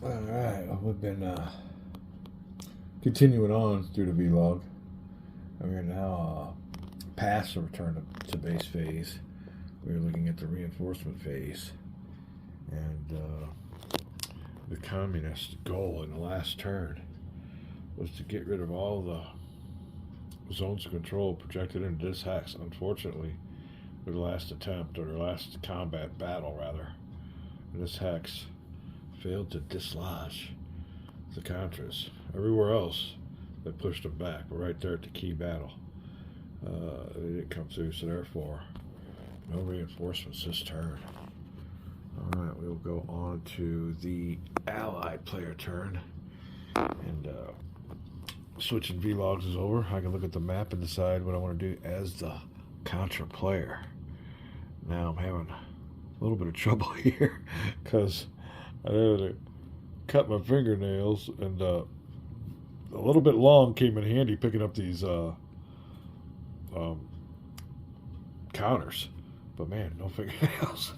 Alright, well, we've been continuing on through the vlog. And we're now past the return to base phase. We're looking at the reinforcement phase. And the communist goal in the last turn was to get rid of all the zones of control projected into this hex. Unfortunately, their last attempt, or their last combat battle rather, this hex failed to dislodge the Contras. Everywhere else, they pushed them back, but right there at the key battle, they didn't come through, so therefore, no reinforcements this turn. Alright, we'll go on to the Allied player turn, and switching vlogs is over. I can look at the map and decide what I want to do as the Contra player. Now I'm having a little bit of trouble here, because I had to cut my fingernails, and a little bit long came in handy picking up these counters. But man, no fingernails.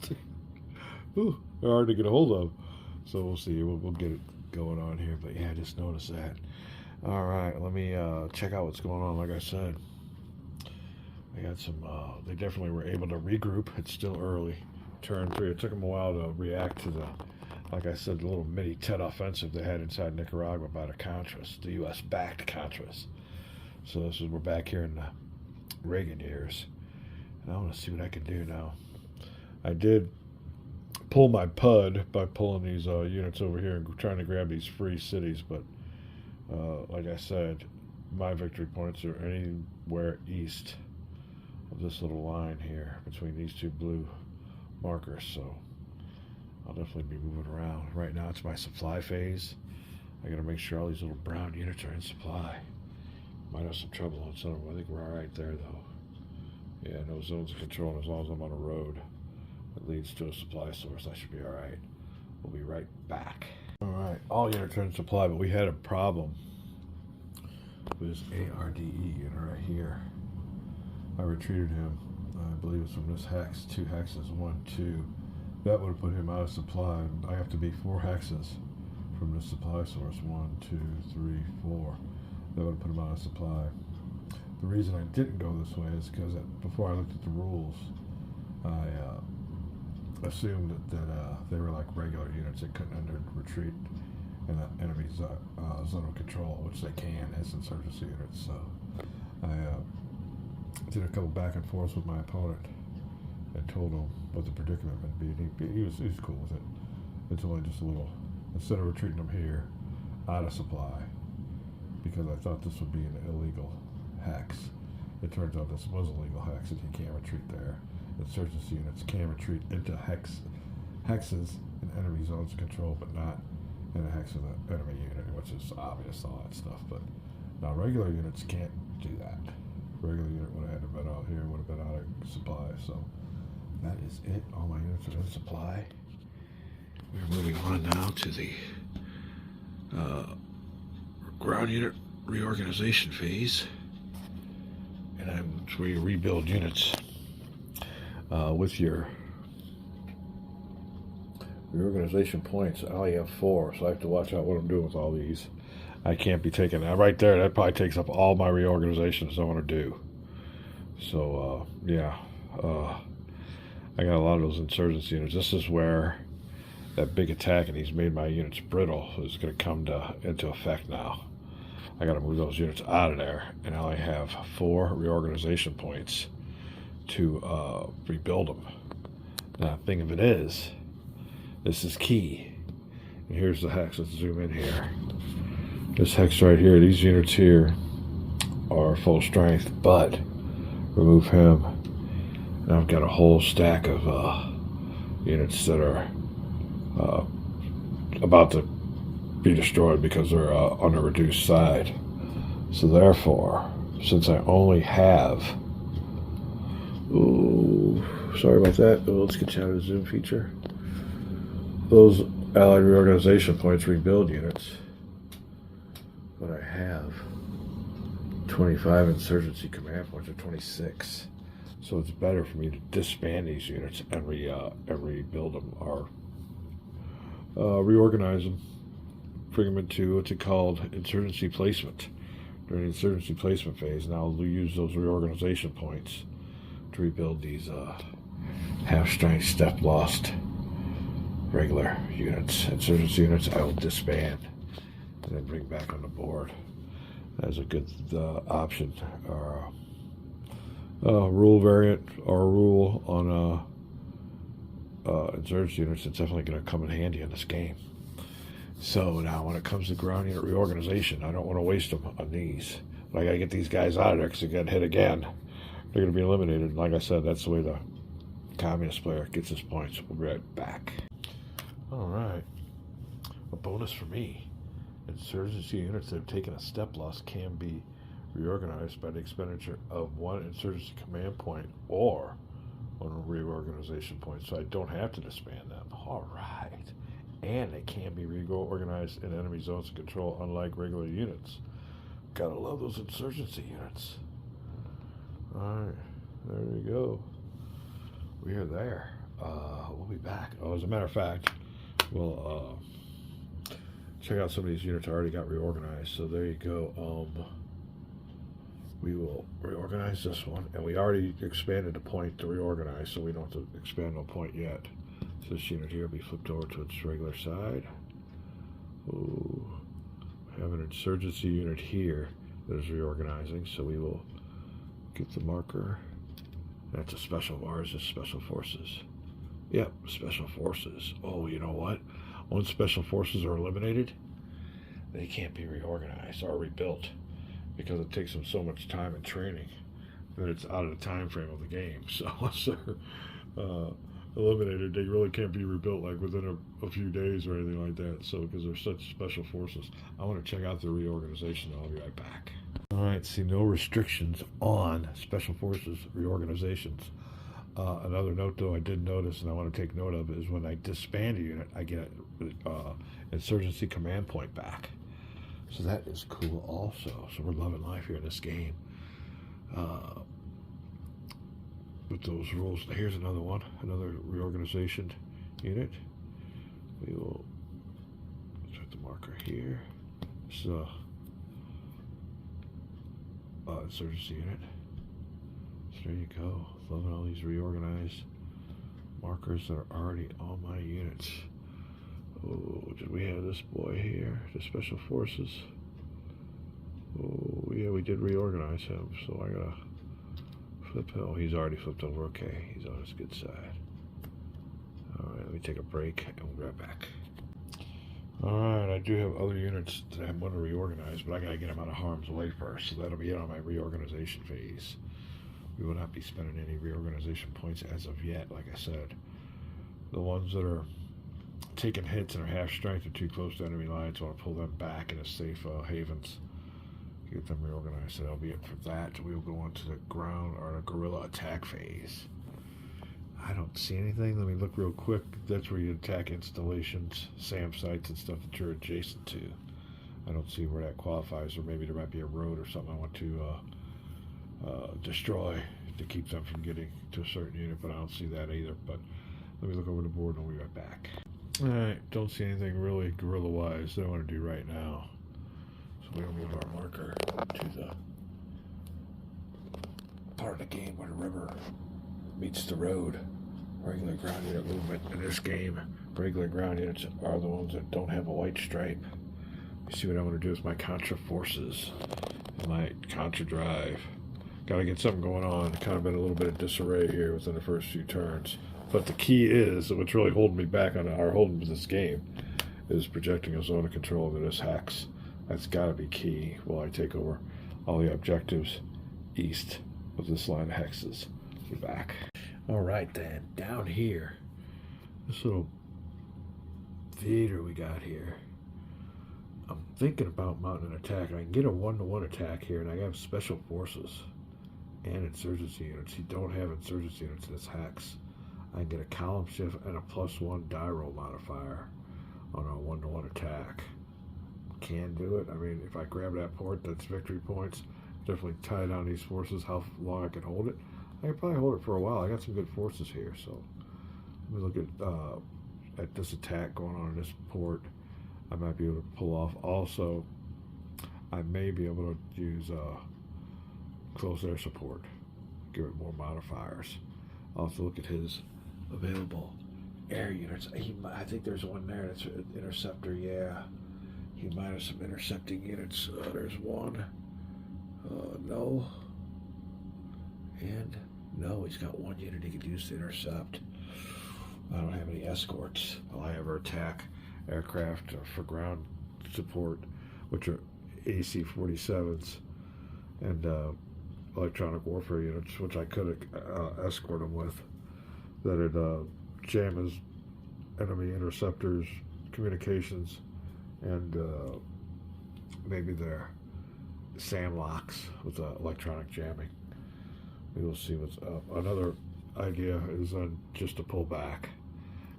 Ooh, they're hard to get a hold of. So we'll see. We'll get it going on here. But yeah, I just noticed that. All right, let me check out what's going on. Like I said, I got some. They definitely were able to regroup. It's still early. Turn 3. It took them a while to react to the, like I said, the little mini Tet offensive they had inside Nicaragua by the Contras, the U.S.-backed Contras. So this is, we're back here in the Reagan years. And I want to see what I can do now. I did pull my PUD by pulling these units over here and trying to grab these free cities, but like I said, my victory points are anywhere east of this little line here between these two blue markers, so I'll definitely be moving around. Right now it's my supply phase. I gotta make sure all these little brown units are in supply. Might have some trouble on some of them. I think we're alright there though. Yeah, no zones of control, and as long as I'm on a road that leads to a supply source, I should be alright. We'll be right back. Alright, all units are in supply, but we had a problem with this ARDE unit right here. I retreated him. I believe it's from this hex, 2 hexes, 1, 2. That would have put him out of supply. I have to be 4 hexes from this supply source. 1, 2, 3, 4. That would have put him out of supply. The reason I didn't go this way is because before I looked at the rules, I assumed that they were like regular units that couldn't enter retreat in the enemy's zone of control, which they can as insurgency units. So I did a couple back and forths with my opponent and told him what the predicament would be. He was cool with it. It's only just a little, instead of retreating them here out of supply, because I thought this would be an illegal hex. It turns out this was a legal hex, and you can't retreat there. Insurgency units can retreat into hexes in enemy zones of control, but not in a hex of the enemy unit, which is obvious, all that stuff. But now regular units can't do that. Regular unit would have had to been out here, would have been out of supply. So that is it. All my units are in supply. We're moving on now to the ground unit reorganization phase, and that's where you rebuild units with your reorganization points. I only have 4, so I have to watch out what I'm doing with all these. I can't be taking that right there. That probably takes up all my reorganizations I want to do. So yeah, I got a lot of those insurgency units. This is where that big attack, and he's made my units brittle, is going to come into effect now. I got to move those units out of there, and I only have 4 reorganization points to rebuild them. Now, the thing of it is, this is key. And here's the hex. Let's zoom in here. This hex right here, these units here are full strength, but remove him, and I've got a whole stack of units that are about to be destroyed because they're on the reduced side. So therefore, since I only have, ooh, sorry about that. Oh, let's get you out of the zoom feature. Those allied reorganization points rebuild units, but I have 25 insurgency command points, or 26. So it's better for me to disband these units and rebuild them, or reorganize them bring them into what's it called, insurgency placement. During the insurgency placement phase, now we'll use those reorganization points to rebuild these half-strength, step-lost regular units. Insurgency units I will disband and then bring back on the board. That's a good option, or rule variant, or a rule on insurgency units. It's definitely going to come in handy in this game. So now when it comes to ground unit reorganization, I don't want to waste them on these. But I got to get these guys out of there because they get hit again. They're going to be eliminated. And like I said, that's the way the communist player gets his points. We'll be right back. All right. A bonus for me. Insurgency units that have taken a step loss can be reorganized by the expenditure of 1 insurgency command point or 1 reorganization point. So I don't have to disband them. All right. And they can be reorganized in enemy zones of control, unlike regular units. Gotta love those insurgency units. Alright, there we go. We are there. We'll be back. Oh, as a matter of fact, we'll check out some of these units I already got reorganized. So there you go. We will reorganize this one, and we already expanded the point to reorganize, so we don't have to expand no point yet. So this unit here will be flipped over to its regular side. Ooh. We have an insurgency unit here that is reorganizing, so we will get the marker. That's a special, ours is special forces. Yep, special forces. Oh, you know what? Once special forces are eliminated, they can't be reorganized or rebuilt because it takes them so much time and training that it's out of the time frame of the game. So once they're eliminated, they really can't be rebuilt like within a few days or anything like that. So because they're such special forces, I want to check out the reorganization. I'll be right back. All right, see, no restrictions on special forces reorganizations. Another note, though, I did notice, and I want to take note of, is when I disband a unit, I get insurgency command point back. So that is cool also. So we're loving life here in this game. With those rules. Here's another one, another reorganization unit. We will set the marker here. So, insurgency unit. So there you go. Loving all these reorganized markers that are already on my units. Oh, did we have this boy here? The special forces. Oh, yeah, we did reorganize him. So I gotta flip him. Oh, he's already flipped over. Okay, he's on his good side. All right, let me take a break and we'll be right back. All right, I do have other units that I want to reorganize, but I gotta get them out of harm's way first. So that'll be it on my reorganization phase. We will not be spending any reorganization points as of yet, like I said. The ones that are taking hits and are half strength and too close to enemy lines, I want to pull them back into safe havens. Get them reorganized. So that'll be it for that. We'll go on to the ground or the guerrilla attack phase. I don't see anything. Let me look real quick. That's where you attack installations, SAM sites, and stuff that you're adjacent to. I don't see where that qualifies, or maybe there might be a road or something I want to destroy to keep them from getting to a certain unit, but I don't see that either. But let me look over the board and we'll be right back. Alright, don't see anything really guerrilla-wise that I want to do right now. So we'll move our marker to the part of the game where the river meets the road. Regular ground unit movement in this game. Regular ground units are the ones that don't have a white stripe. You see what I want to do with my Contra forces and my Contra Drive. Got to get something going on. Kind of been a little bit of disarray here within the first few turns. But the key is that what's really holding me back on or holding this game is projecting a zone of control over this hex. That's got to be key while I take over all the objectives east of this line of hexes. Be back. All right, then down here, this little theater we got here. I'm thinking about mounting an attack. I can get a 1-to-1 attack here, and I have special forces and insurgency units. You don't have insurgency units in this hex. I can get a column shift and a +1 die roll modifier on a 1-to-1 attack. Can do it. I mean, if I grab that port, that's victory points. Definitely tie down these forces. How long I can hold it? I can probably hold it for a while. I got some good forces here, so let me look at this attack going on in this port. I might be able to pull off. Also, I may be able to use close air support, give it more modifiers. I'll have to look at his available air units. I think there's one there that's an interceptor. Yeah, he might have some intercepting units. There's one. No. And no, he's got one unit he could use to intercept. I don't have any escorts. All I ever attack aircraft for ground support, which are AC-47s and electronic warfare units, which I could escort them with, that'd jam his enemy interceptors, communications, and maybe their SAM locks with electronic jamming. We will see what's up. Another idea is just to pull back.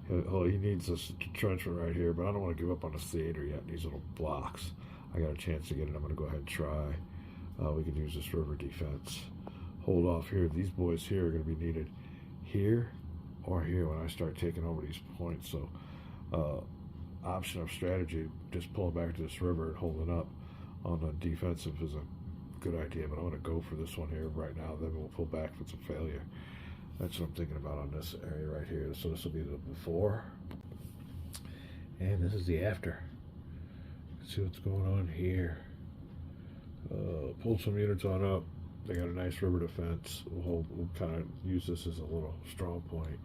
He needs this entrenchment right here, but I don't want to give up on this theater yet. These little blocks. I got a chance to get it. I'm going to go ahead and try. We could use this river defense. Hold off here. These boys here are going to be needed here or here when I start taking over these points. So, option of strategy, just pulling back to this river and holding up on the defensive is a good idea. But I'm going to go for this one here right now. Then we'll pull back if it's a failure. That's what I'm thinking about on this area right here. So this will be the before, and this is the after. Let's see what's going on here. Pull some units on up. They got a nice river defense. We'll kind of use this as a little strong point.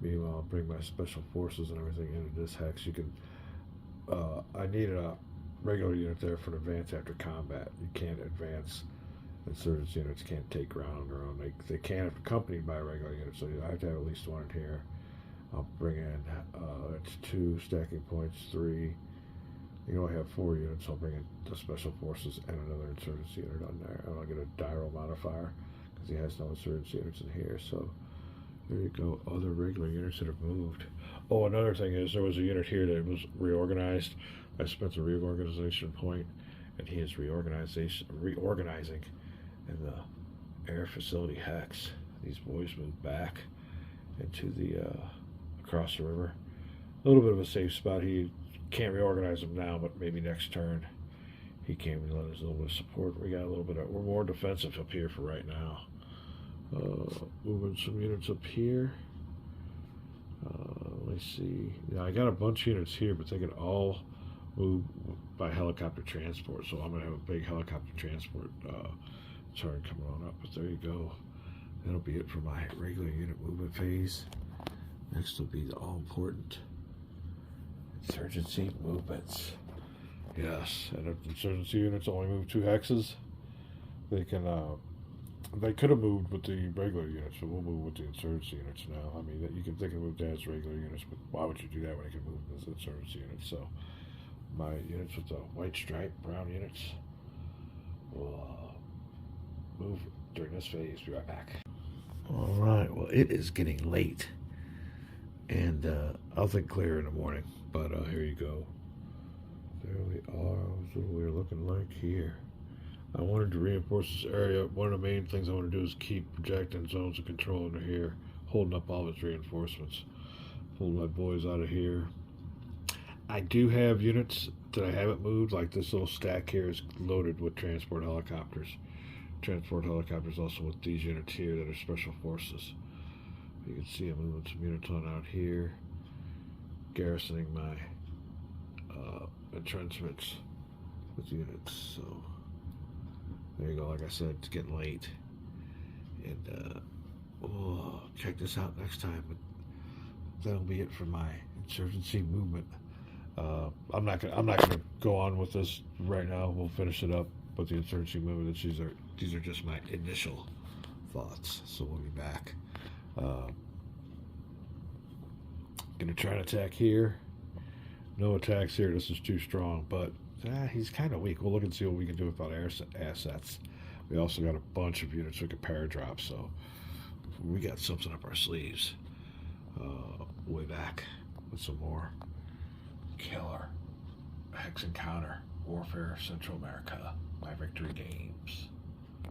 Meanwhile, I'll bring my special forces and everything into this hex. You can. I need a regular unit there for an advance after combat. You can't advance. Insurgents units can't take ground on their own. They can if accompanied by a regular unit, so I have to have at least one in here. I'll bring in, it's 2 stacking points, 3. I have 4 units. I'll bring in the special forces and another insurgency unit on there. And I'll get a Dyro modifier because he has no insurgency units in here. So there you go. Other regular units that have moved. Oh, another thing is there was a unit here that was reorganized. I spent a reorganization point, and he is reorganizing in the air facility hex. These boys moved back into the across the river. A little bit of a safe spot. He can't reorganize them now, but maybe next turn he came and lent us a little bit of support. We got a little bit of, we're more defensive up here for right now. Moving some units up here. Let me see. Yeah, I got a bunch of units here, but they can all move by helicopter transport. So I'm gonna have a big helicopter transport turn coming on up. But there you go. That'll be it for my regular unit movement phase. Next will be the all-important insurgency movements. Yes, and if insurgency units only move 2 hexes, they can. They could have moved with the regular units, but we'll move with the insurgency units now. I mean, they can move as regular units, but why would you do that when they can move as insurgency units? So my units with the white stripe, brown units will move during this phase. Be right back. All right. Well, it is getting late, and I'll think clearer in the morning. But here you go. There we are. That's what we're looking like here. I wanted to reinforce this area. One of the main things I want to do is keep projecting zones of control under here, holding up all its reinforcements. Pull my boys out of here. I do have units that I haven't moved, like this little stack here is loaded with transport helicopters. Transport helicopters also with these units here that are special forces. You can see I'm moving some units on out here, garrisoning my entrenchments with units. So there you go. Like I said, it's getting late, and check this out next time. But that'll be it for my insurgency movement. I'm not gonna go on with this right now. We'll finish it up with the insurgency movement. These are just my initial thoughts. So we'll be back. Gonna try to attack here. No attacks here. This is too strong, but he's kind of weak. We'll look and see what we can do with our assets. We also got a bunch of units we can paradrop, so we got something up our sleeves. Way back with some more killer hex encounter warfare Central America. My victory games.